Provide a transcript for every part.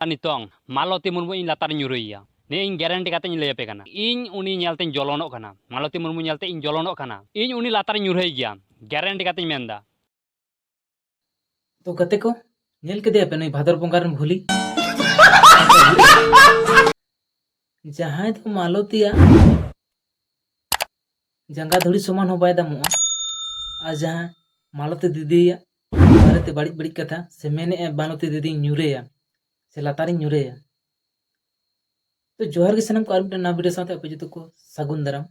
Nitong Maloti Murmu इन लातार nyuruiya ne इन guarantee काते इन लैपे कना इन उनी ᱧᱮᱞᱛᱮ जलोनोक कना मालती मुर्मू ᱧᱮᱞᱛᱮ इन जलोनोक कना इन उनी लातार nyurhei गया गारंटी काते मेंदा तो गते को नेल के दे पे नहीं भादर बंगार भूली जहां तो मालतिया जंगा धुड़ी समान हो बाय दामुआ आ जहां मालती दीदिया बारेते बड़ी बड़ी कथा से मेने मालती दीदी ᱧुरेया से लातारी ᱧुरेया तो जोहर के सनम को आर ना वीडियो साथे अपे जतो को सगुन दराम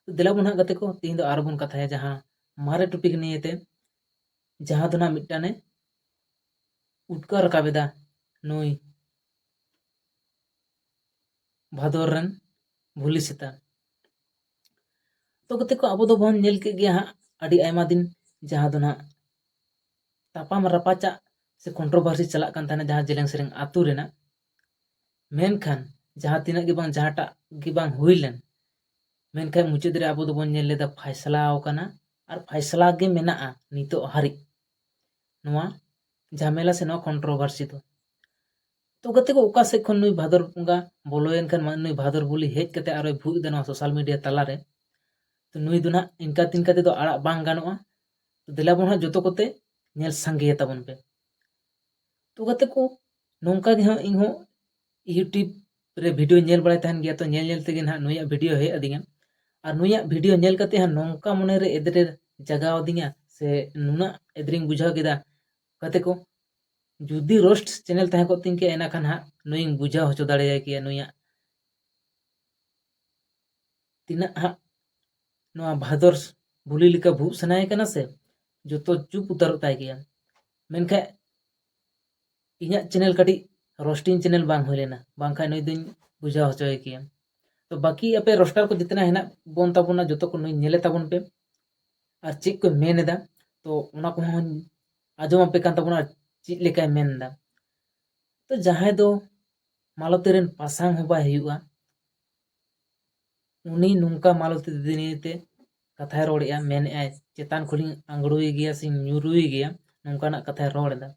तो दिला बुना गते को तीन दो आर बुन कथा है जहां मारे टॉपिक नियते जहां दो ना मिटाने उठका रकाबेदा नुई भादर रन भूली सेता तो गते को अब दो बन नेल के गया अडी आयमा दिन जहां दो ना तापाम रपाचा से कंट्रोवर्सी चला कान थाने जहां जेलेंग सेरेंग आतु रेना मेनखान जहां तिना के बांग जहाटा के बांग हुइलेन मेनखान मुचाद रे अब दो बन नेल लेदा फैसला ओकाना और फैसला गे मेना नितो हारि नोआ झमेला से नो कंट्रोवर्सी तो गते को ओका से खन नुई भादर बंगा बोलोयन खान नुई भादर बोली हेज कते आरो भूई देना सोशल मीडिया तलारे तो नुई दुना इनका तिनका ते तो आड़ा बांग गानोआ तो दिला बोना जतो कोते नेल संगे ताबन पे तो गते को नोंका गे इन हो यूट्यूब रे वीडियो नेल बड़ाय तहन गया तो नेल नेल तेगे ना नुया वीडियो हे अदिया और नुया वीडियो नेल कते हा नोंका मने रे एदरे जगाव दिया से नुना एदरिंग बुझाव केदा कते को जुदी रोस्ट चैनल तहे को तिंके एना खान हा नुइंग बुझा होचो दाड़े कि नुया तिना हा नुआ भादर भूली लिका भू सनाय कना से जो तो चुप उतर ताय गया मेनखा इना चैनल कटी रोस्टिंग चैनल बांग होलेना बांखा नुई दिन बुझा होचो कि तो बाकी अपे रोस्टर को जितना है ना बोन ताबुना जतो को नुई नेले ताबुन पे और चेक को मेनेदा तो उना को आजम पे कान ताबुना चेक लेका मेनदा तो जहां दो मालती रेन पासांग होबा हुआ उनी नुंका मालती दीदीते कथा रोड़िया मेन चेतान खुली आंगड़ुई गया से ᱧुरुई गया नुंकाना कथा रोड़दा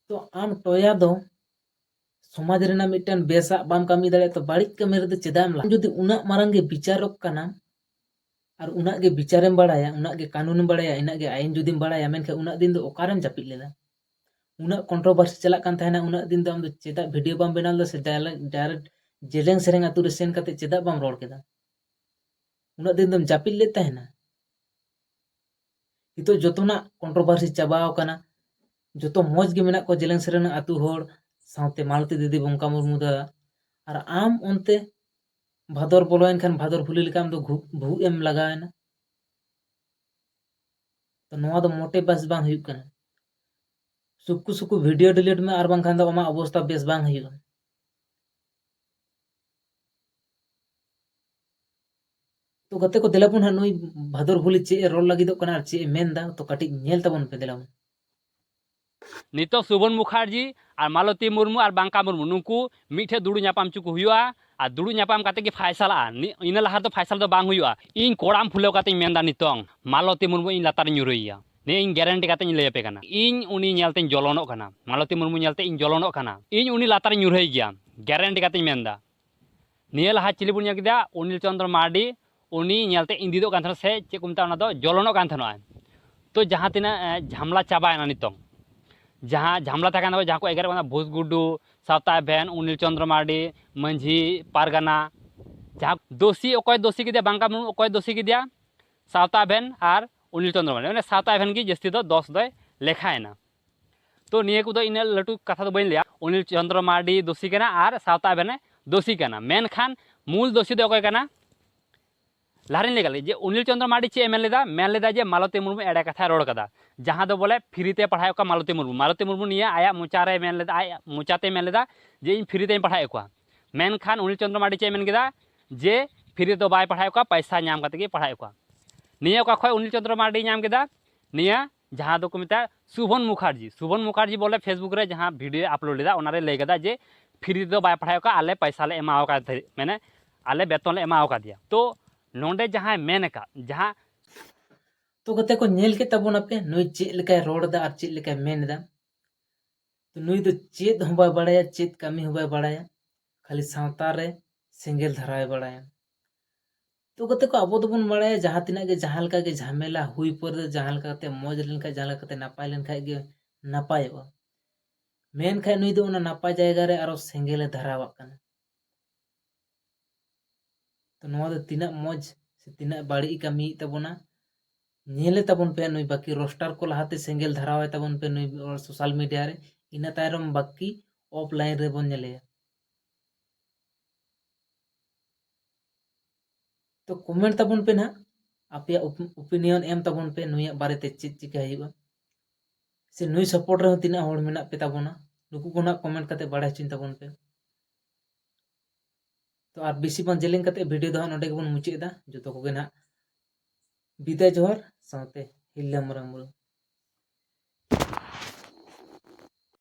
तो आम टोया दो समाज रेना मिटन बेसा बाम कामी दाड़े तो बाड़िक कमी रे चेदाम ला जुदी उना मारंग गे विचारक कना और उना गे विचारेम बाड़ाया उना गे कानून बाड़ाया इना गे आईन जुदीम बाड़ाया मेनखे उना दिन दो ओकारेम जापिद लेदा उना कंट्रोवर्सी चला कान थाना उना दिन दो आम दो चेदा वीडियो बाम बनाल से डायरेक्ट जेलेंग सेरेंग आतु रे सेन कते चेदा बाम रोड केदा उना दिन दम जापिद ले तहना हितो जतोना कंट्रोवर्सी चाबाव काना जतो मौज गे मेना को जेलेंग सेरेंग आतु होड़ साउते मालती दीदी बंका मुर्मू दा और आम उनते भादर बोलोयन खान भादर भूली लिकाम दो भू एम लगायना तो नोआ दो मोटे बस बांग हुई कना सुकु सुकु वीडियो डिलीट में और बांग खान दो अमा अवस्था बेस बांग हुई तो गते को दिलापुन हा नुई भादर भूली चे रोल लगी दो कना चे मेनदा तो काटी नेल ताबन पे दिलापुन नितो सुबन मुखार्जी और मालती मुर्मू और बांका मुर्मू नुकू मिठे दुड़ू ᱧᱟᱯᱟᱢ चुकू हुआ और दुड़ू ᱧᱟᱯᱟᱢ काते के फैसला इन लहा तो फैसला तो बांग हुआ इन कोड़ाम फुलेव काते मेंदा नितोंग मालती मुर्मू इन लातार ᱧुरुइया ने इन गारंटी काते इन लैपे कना इन उनी ᱧᱮᱞᱛᱮ जलोनोक कना मालती मुर्मू ᱧᱮᱞᱛᱮ इन जलोनोक कना इन उनी लातार ᱧुरहै गया गारंटी काते मेंदा निया लहा चिली बुन ᱧᱮᱞ अनिल चंद्र मार्डी उनी ᱧᱮᱞᱛᱮ इन दीदो कान से चे को मता दो जलोनोक कान थनो तो जहां तिना झामला चाबायना नितोंग जहाँ झामला था जहाँ को एगार भूसगुडू सावता भेन अनिल चंद्र मार्डी मंझी पारगाना जहाँ दोषी अकय दोषी के बांका मुर्मू अकय दोषी के सावता भेन और अनिल चंद्र मार्डी मैंने सावता भेन की जस्ती दो दोष दो लेखायना तो निये को इन लटू कथा तो बी लिया अनिल चंद्र मार्डी दोषी कना और सावता भेन दोषी कना मेनखान मूल दोषी दो अकय कना लारिन लेगाले जे अनिल चंद्र मार्डी चे मेन लेदा जे मालती मुर्मू एड़े कथा रोड़ कदा जहाँ दो बोले फ्रीते पढ़ाए को मालती मुर्मू निये आया मोचारे मेन लेदा आया मोचाते मेन लेदा जे इन फ्रीते पढ़ाए को मेनखान अनिल चंद्र मार्डी चे मेन केदा जे फ्री तो बाय पढ़ाए को पैसा नाम कते पढ़ाए को निये का खय अनिल चंद्र मार्डी नाम केदा निये जहाँ दो को मिता सुभन मुखार्जी बोले फेसबुक रे जहाँ वीडियो अपलोड लेदा ओनारे लay केदा जे फ्री तो बाय पढ़ाए को आले पैसा ले एमाओ का मैंने आले बेतन ले एमाओ का दिया तो नोंडे जहाँ मेन का जहाँ तो गते को नेल के तबोना पे नुई चे लेका रोड दा और चे लेका मेन दा तो नुई दो चेत हूँ बाय बाड़ाया, चेत कामी हूँ बाय बाड़ाया, खाली सावता रे सेंगेल धरावे बाड़ाया। तो गते को अब दोबन बाड़ाया जहाँ तिना के जहाँ लका के झमेला हुई पर जहाँ लका कते मौज लेनखा जहाँ लका कते नापाय लेनखा के नापायोगा। मेनखाय नुई दो ओना नापाय जायगा रे आरो सेंगेले धरावाक काना। तो नोआ दो तिना मौज से तिना बाड़ी कामी तबोना नेले तबन पे नुई बाकी रोस्टार को लहाते सेंगेल धरावे तबन पे नुई सोशल मीडिया रे इना तायरम बाकी ऑफलाइन रे बन नेले। तो कमेंट तबन पे ना आपया ओपिनियन एम तबन पे नुई बारे ते चेक चिका हुआ से नुई सपोर्ट रे तिना होड़ मेना पे तबोना नुकु को ना कमेंट करते बाड़ाय चिन तबन पे। तो आर बेसी बन जेलिंग करते वीडियो दो नोडे के बन मुचादा जोतो को ना विदाय जोहर साथे हिल्ला मरमु।